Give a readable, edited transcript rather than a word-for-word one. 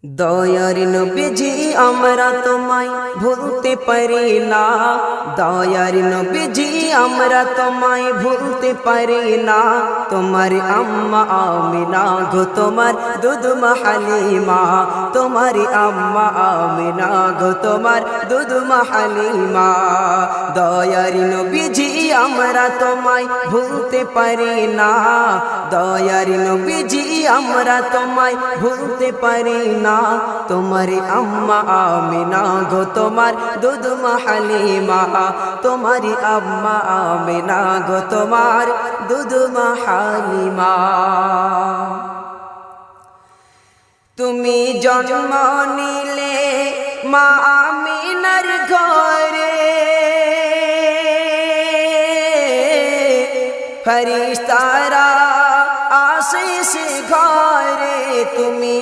দয়ার নবীজি আমরা তোমায় ভুলতে পারি না, দয়ার নবীজি আমরা তোমায় ভুলতে পারি না। তোমার আম্মা আমিনা গো তোমার দুধমা হালিমা, তোমার আম্মা আমিনা গো তোমার দুধমা হালিমা। দয়ার নবীজি আমরা তোমায় ভুলতে পারি না, দয়ার নবীজি আমরা তোমায় ভুলতে পারি না। তোমার আম্মা আমিনা গো তোমার দুধমা হালিমা, তোমার আম্মা আমিনা গো তোমার দুধমা হালিমা। তুমি জন্ম নিলে মা আমিনার ঘরে, ফেরেশতারা আসে সে ঘরে। তুমি